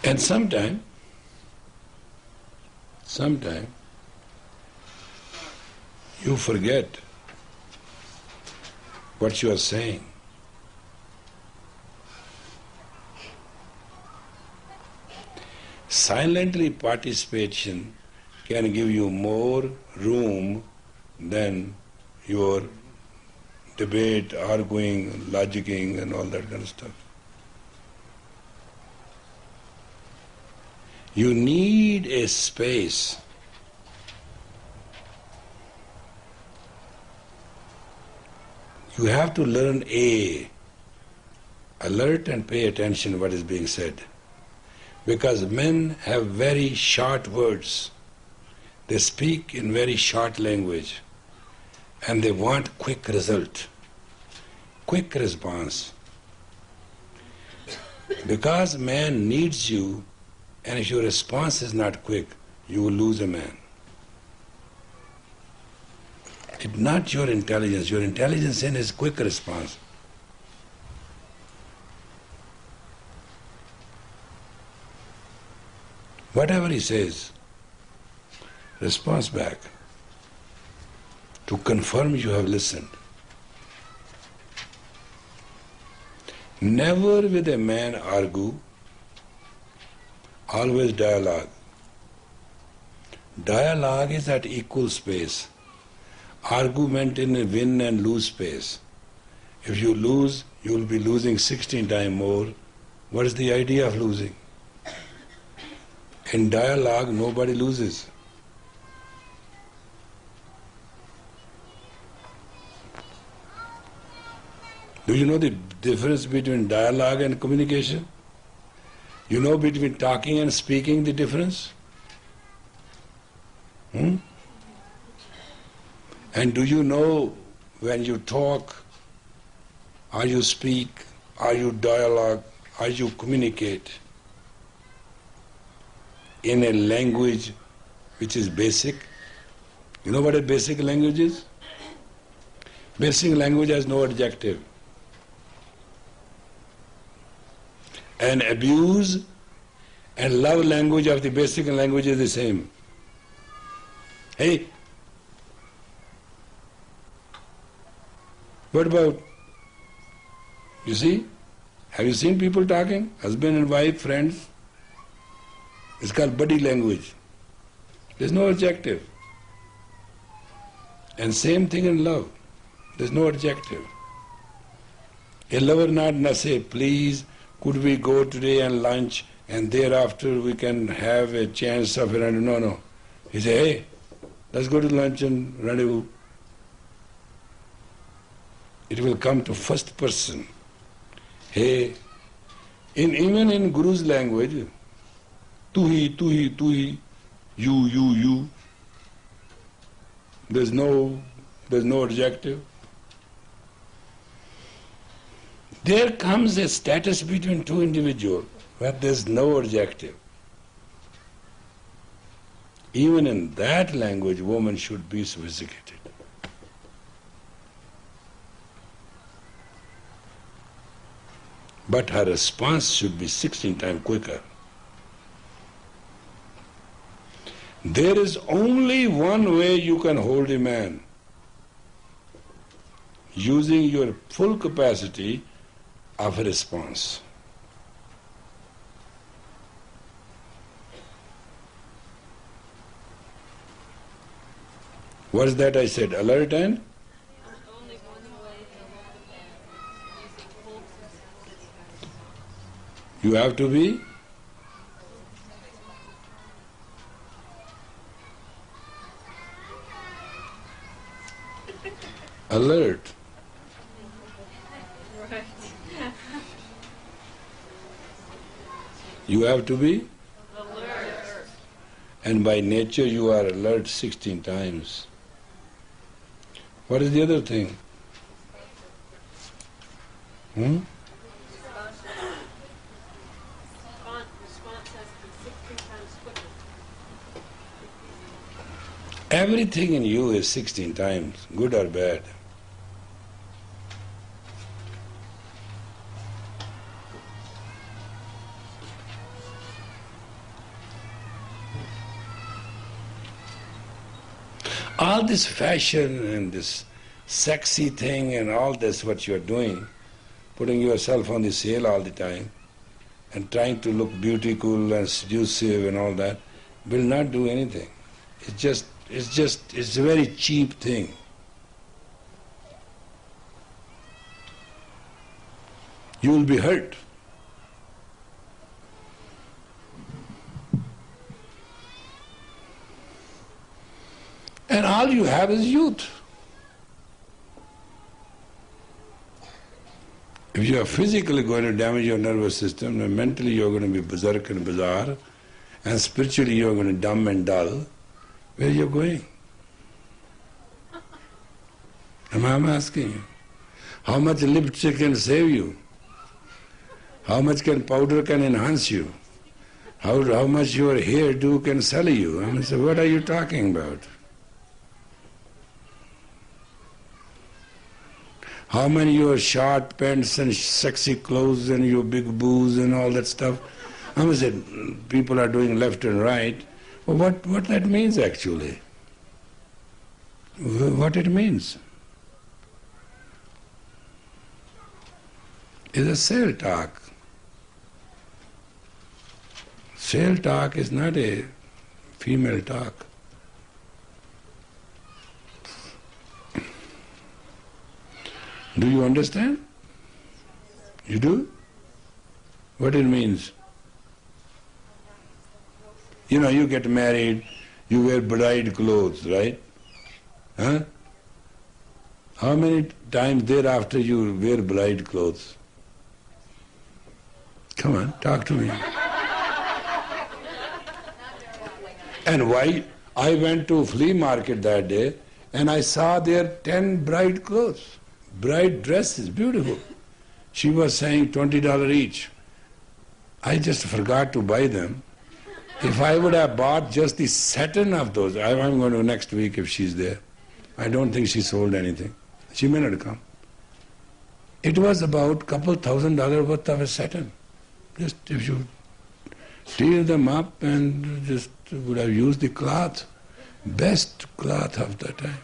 And sometime you forget what you are saying. Silently participation can give you more room than your debate, arguing, logicking and all that kind of stuff. You need a space. You have to learn alert and pay attention what is being said. Because men have very short words. They speak in very short language. And they want quick result, quick response. Because man needs you, and if your response is not quick, you will lose a man. It's not your intelligence. Your intelligence in is quick response. Whatever he says, response back to confirm you have listened. Never with a man argue, always dialogue. Dialogue is at equal space. Argument in a win and lose space. If you lose, you will be losing 16 times more. What is the idea of losing? In dialogue, nobody loses. Do you know the difference between dialogue and communication? You know between talking and speaking the difference? And do you know when you talk, or you speak, or you dialogue, or you communicate in a language which is basic? You know what a basic language is? Basic language has no adjective. And abuse and love language of the basic language is the same. Hey, what about, you see, have you seen people talking? Husband and wife, friends? It's called body language. There's no adjective. And same thing in love. There's no adjective. A lover not say, please, could we go today and lunch and thereafter we can have a chance of a rendezvous? No. He say, hey, let's go to lunch and rendezvous. It will come to first person. Hey, even in Guru's language, tu hi, you. There's no adjective. There comes a status between two individuals where there's no adjective. Even in that language, woman should be sophisticated. But her response should be 16 times quicker. There is only one way you can hold a man. Using your full capacity of a response. What is that I said? Alert and? Only one way to hold a man using full capacity. You have to be alert. Right. You have to be Alert. and by nature you are alert 16 times. What is the other thing? Response has to be 16 times quicker. Everything in you is 16 times, good or bad. All this fashion and this sexy thing and all this what you are doing, putting yourself on the sale all the time and trying to look beautiful and seductive and all that, will not do anything. It's a very cheap thing. You will be hurt. And all you have is youth. If you are physically going to damage your nervous system, then mentally you are going to be berserk and bizarre, and spiritually you are going to dumb and dull, where are you going? And I'm asking you, how much lipstick can save you? How much can powder can enhance you? How much your hairdo can sell you? I mean, so what are you talking about? How many your short pants and sexy clothes and your big boobs and all that stuff? I mean, say, people are doing left and right. Well, what that means actually? What it means? Is a sale talk. Sale talk is not a female talk. Do you understand? You do? What it means? You know, you get married, you wear bride clothes, right? Huh? How many times thereafter you wear bride clothes? Come on, talk to me. And why? I went to flea market that day and I saw there 10 bride clothes. Bride dresses, beautiful. She was saying $20 each. I just forgot to buy them. If I would have bought just the satin of those, I'm going to next week if she's there. I don't think she sold anything. She may not come. It was about $2,000 worth of a satin. Just if you tear them up and just would have used the cloth, best cloth of the time.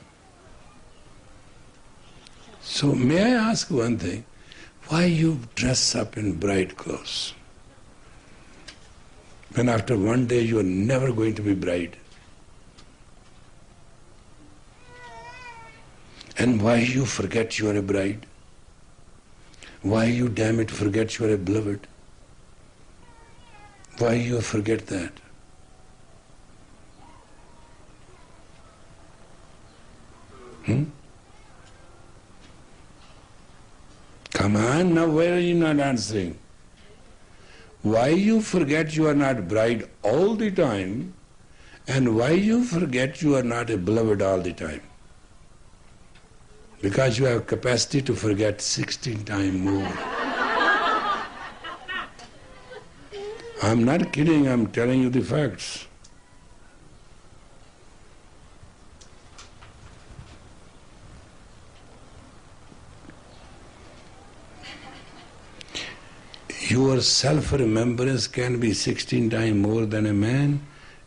So may I ask one thing? Why you dress up in bride clothes? When after one day you are never going to be bride. And why you forget you are a bride? Why you damn it forget you are a beloved? Why you forget that? Come on, now why are you not answering? Why you forget you are not bride all the time, and why you forget you are not a beloved all the time? Because you have capacity to forget 16 times more. I'm not kidding, I'm telling you the facts. Your self-remembrance can be 16 times more than a man.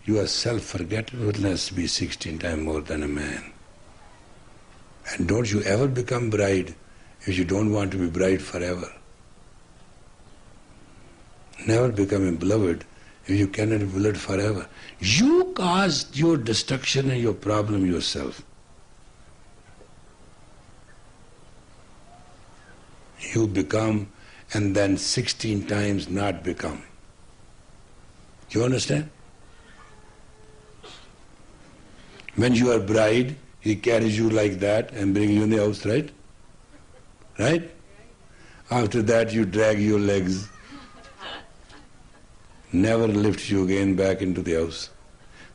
Your self-forgetfulness be 16 times more than a man. And don't you ever become bride if you don't want to be bride forever. Never become a beloved if you cannot be beloved forever. You caused your destruction and your problem yourself. You become and then 16 times not become. You understand? When you are bride, he carries you like that and brings you in the house, right? Right? After that you drag your legs. Never lifts you again back into the house.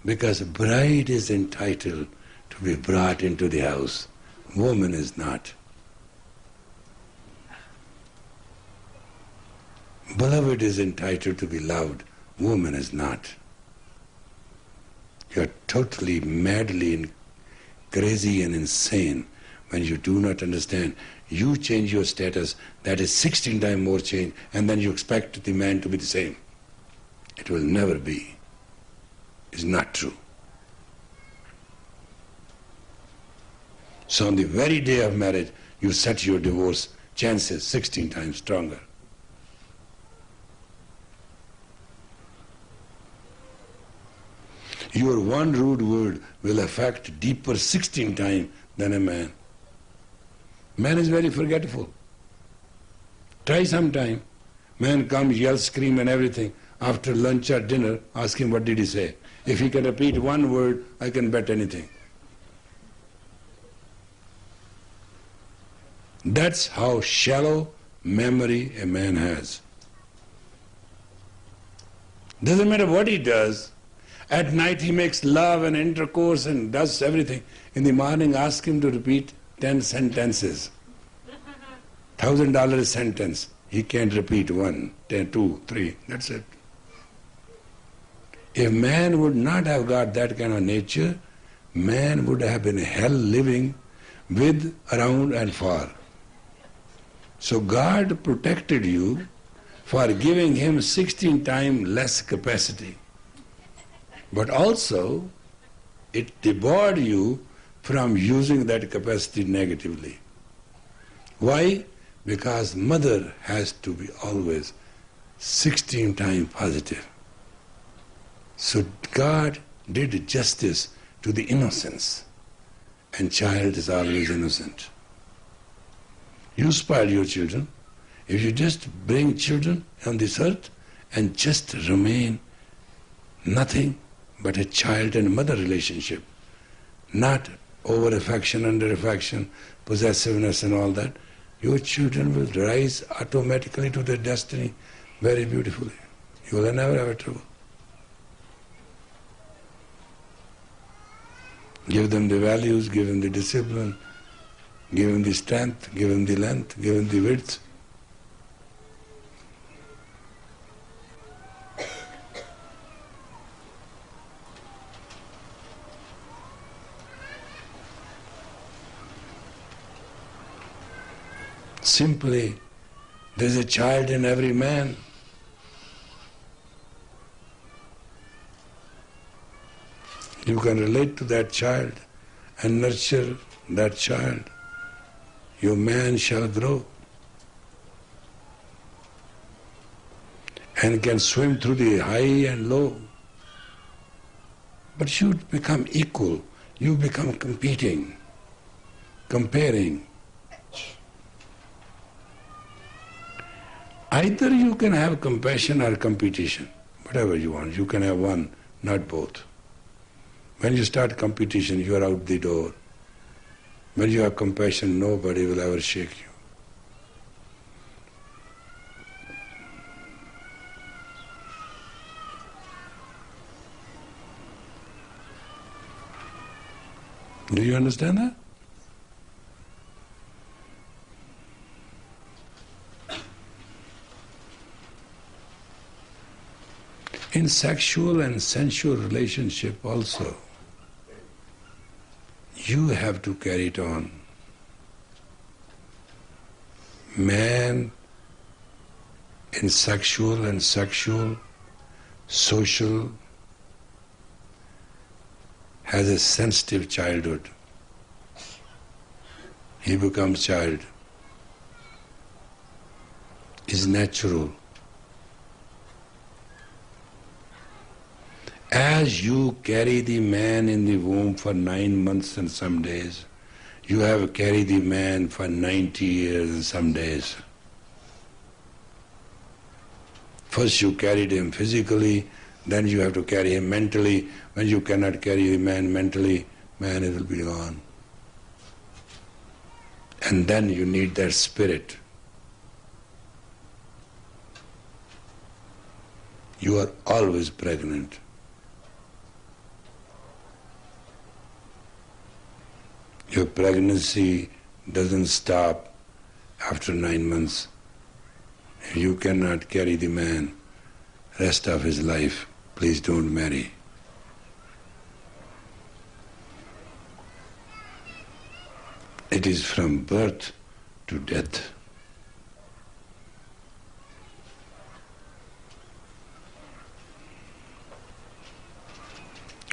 Because bride is entitled to be brought into the house. Woman is not. Beloved is entitled to be loved. Woman is not. You are totally, madly crazy and insane when you do not understand. You change your status, that is 16 times more change, and then you expect the man to be the same. It will never be. It's not true. So on the very day of marriage, you set your divorce chances 16 times stronger. Your one rude word will affect deeper 16 times than a man. Man is very forgetful. Try sometime. Man comes, yells, scream and everything. After lunch or dinner, ask him what did he say. If he can repeat one word, I can bet anything. That's how shallow memory a man has. Doesn't matter what he does. At night he makes love and intercourse and does everything. In the morning ask him to repeat 10 sentences. $1,000 sentence. He can't repeat 1, 10, 2, 3. That's it. If man would not have got that kind of nature, man would have been hell living with, around and far. So God protected you for giving him 16 times less capacity. But also, it debarred you from using that capacity negatively. Why? Because mother has to be always 16 times positive. So God did justice to the innocence, and child is always innocent. You spoil your children. If you just bring children on this earth and just remain nothing but a child and mother relationship, not over affection, under affection, possessiveness and all that, your children will rise automatically to their destiny very beautifully. You will never have trouble. Give them the values, give them the discipline, give them the strength, give them the length, give them the width. Simply, there's a child in every man. You can relate to that child and nurture that child. Your man shall grow and can swim through the high and low. But you become equal. You become competing, comparing. Either you can have compassion or competition, whatever you want. You can have one, not both. When you start competition, you are out the door. When you have compassion, nobody will ever shake you. Do you understand that? In sexual and sensual relationship also, you have to carry it on. Man in sexual and social has a sensitive childhood. He becomes child. Is natural. As you carry the man in the womb for 9 months and some days, you have carried the man for 90 years and some days. First you carried him physically, then you have to carry him mentally. When you cannot carry the man mentally, man will be gone. And then you need that spirit. You are always pregnant. Your pregnancy doesn't stop after 9 months. If you cannot carry the man rest of his life, please don't marry. It is from birth to death.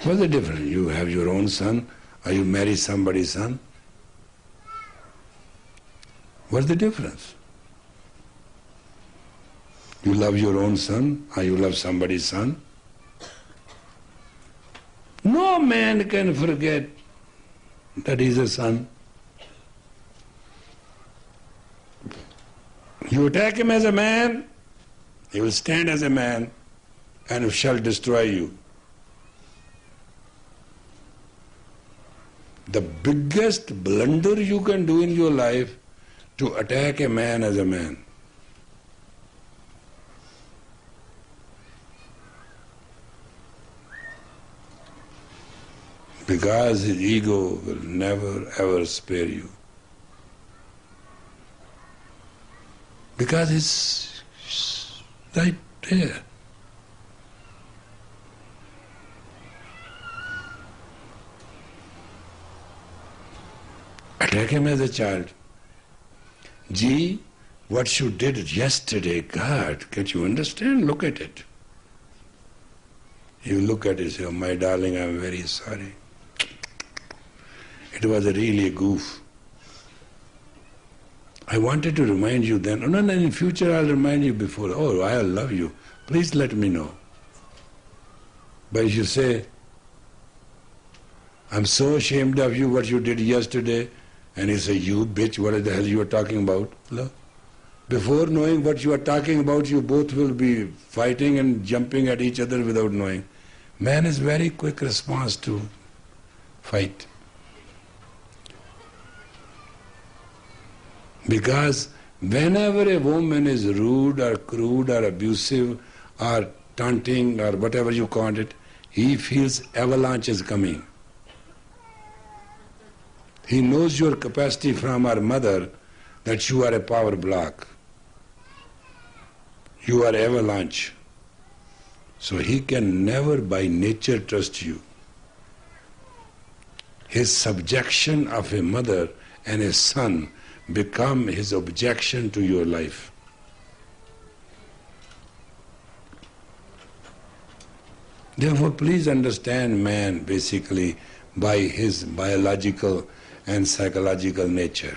What's the difference? You have your own son, or you marry somebody's son? What's the difference? You love your own son or you love somebody's son? No man can forget that he's a son. You attack him as a man, he will stand as a man and shall destroy you. The biggest blunder you can do in your life to attack a man as a man. Because his ego will never ever spare you. Because it's right there. Attack him as a child. Gee, what you did yesterday, God, can't you understand? Look at it. You look at it and say, oh, my darling, I'm very sorry. It was really a goof. I wanted to remind you then. No, in future I'll remind you before. Oh, I love you. Please let me know. But if you say, I'm so ashamed of you, what you did yesterday, and he say, you bitch, what the hell you are talking about? No. Before knowing what you are talking about, you both will be fighting and jumping at each other without knowing. Man is very quick response to fight. Because whenever a woman is rude or crude or abusive or taunting or whatever you call it, he feels avalanche is coming. He knows your capacity from our mother that you are a power block. You are avalanche. So he can never by nature trust you. His subjection of a mother and a son become his objection to your life. Therefore, please understand man basically by his biological and psychological nature.